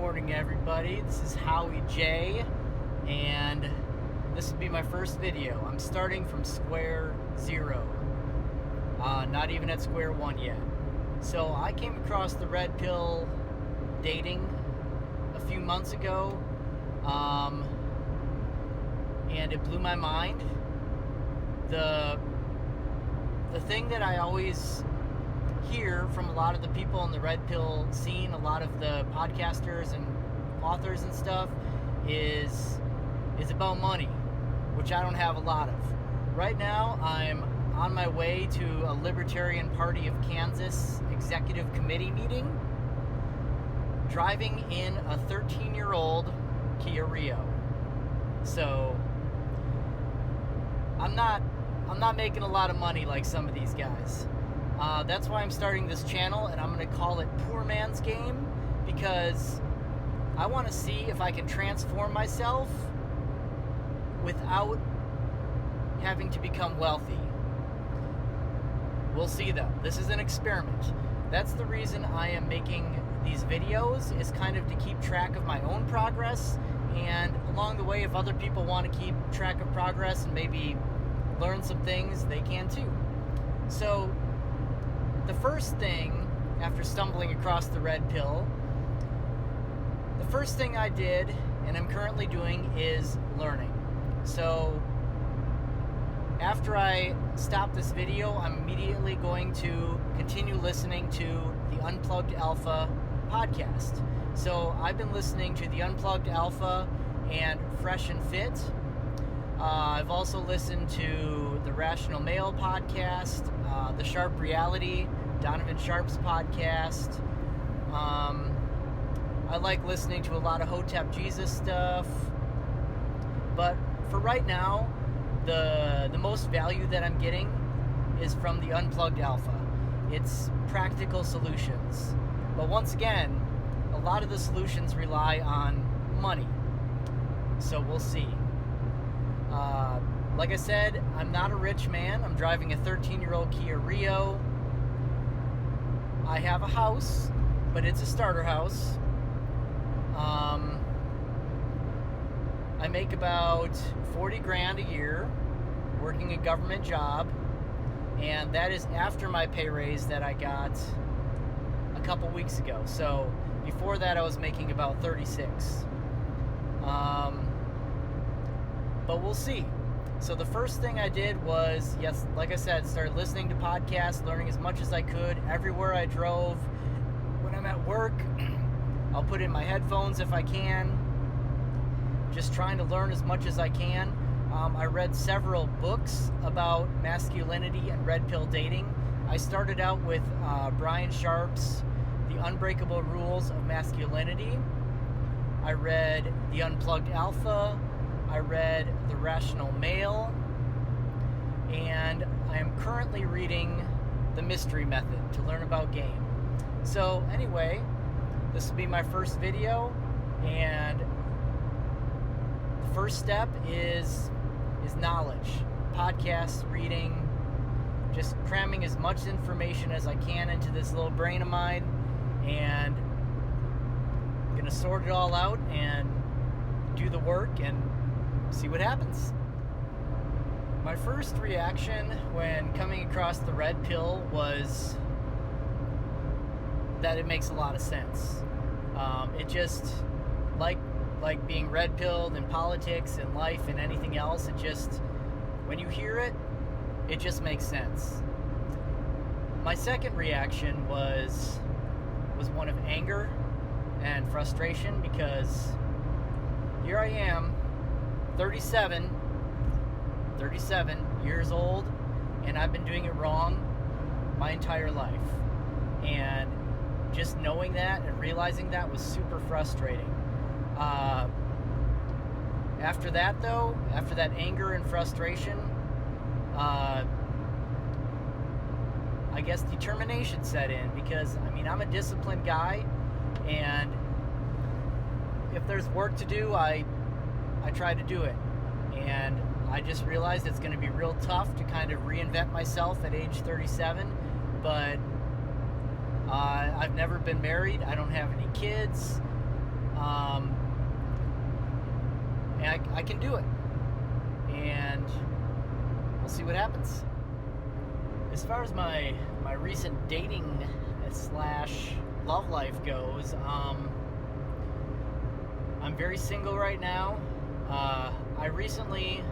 morning, everybody. This is Howie J, and this will be my first video. I'm starting from square zero, not even at square one yet. So I came across the red pill dating a few months ago, and it blew my mind. The thing that I always hear from a lot of the people in the red pill scene, a lot of the podcasters and authors and stuff, is about money, which I don't have a lot of. Right now, I'm on my way to a Libertarian Party of Kansas executive committee meeting, driving in a 13-year-old Kia Rio. So I'm not making a lot of money like some of these guys. That's why I'm starting this channel, and I'm going to call it Poor Man's Game, because I want to see if I can transform myself without having to become wealthy. We'll see though. This is an experiment. That's the reason I am making these videos, is kind of to keep track of my own progress, and along the way, if other people want to keep track of progress and maybe learn some things, they can too. So the first thing, after stumbling across the red pill, the first thing I did, and I'm currently doing, is learning. So after I stop this video, I'm immediately going to continue listening to the Unplugged Alpha podcast. So I've been listening to the Unplugged Alpha and Fresh and Fit. I've also listened to the Rational Male podcast, the Sharp Reality, Donovan Sharp's podcast. I like listening to a lot of Hotep Jesus stuff. But for right now, the most value that I'm getting is from the Unplugged Alpha. It's practical solutions. But once again, a lot of the solutions rely on money. So we'll see. Like I said, I'm not a rich man. I'm driving a 13-year-old Kia Rio. I have a house, but it's a starter house. I make about $40,000 a year working a government job, and that is after my pay raise that I got a couple weeks ago. So before that, I was making about 36. But we'll see. So the first thing I did was, yes, like I said, started listening to podcasts, learning as much as I could everywhere I drove. When I'm at work, I'll put in my headphones if I can, just trying to learn as much as I can. I read several books about masculinity and red pill dating. I started out with Brian Sharp's The Unbreakable Rules of Masculinity. I read The Unplugged Alpha. I read The Rational Male, and I am currently reading The Mystery Method to learn about game. So anyway, this will be my first video, and the first step is knowledge. Podcasts, reading, just cramming as much information as I can into this little brain of mine, and I'm gonna sort it all out and do the work and see what happens. My first reaction when coming across the red pill was that it makes a lot of sense. It just, like being red pilled in politics and life and anything else, it just, when you hear it, it just makes sense. My second reaction was one of anger and frustration, because here I am, 37 years old, and I've been doing it wrong my entire life. And just knowing that and realizing that was super frustrating. After that though, after that anger and frustration, I guess determination set in, because I mean, I'm a disciplined guy, and if there's work to do, I try to do it. And I just realized it's going to be real tough to kind of reinvent myself at age 37, but I've never been married. I don't have any kids. And I can do it. And we'll see what happens. As far as my recent dating / love life goes, I'm very single right now. I recently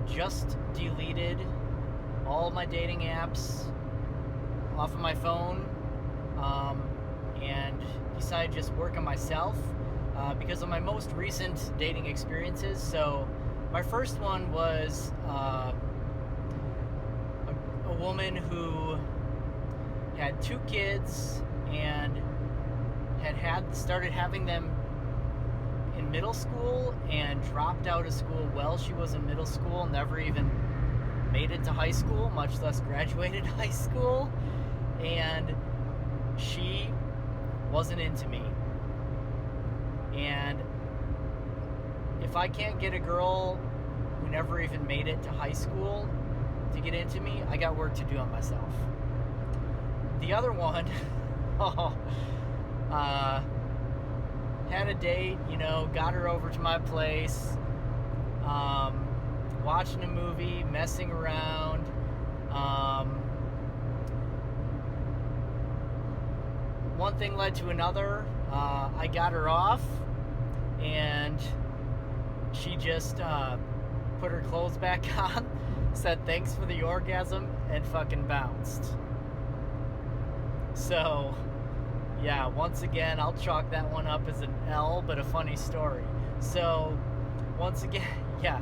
just deleted all my dating apps off of my phone, and decided to just work on myself because of my most recent dating experiences. So my first one was a woman who had 2 kids and started having them in middle school and dropped out of school while she was in middle school, never even made it to high school, much less graduated high school. And she wasn't into me. And if I can't get a girl who never even made it to high school to get into me, I got work to do on myself. The other one, had a date, got her over to my place, watching a movie, messing around. One thing led to another. I got her off, and she just put her clothes back on, said thanks for the orgasm, and fucking bounced. So, yeah, once again, I'll chalk that one up as an L, but a funny story. So, once again, yeah,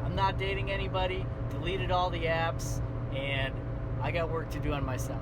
I'm not dating anybody, deleted all the apps, and I got work to do on myself.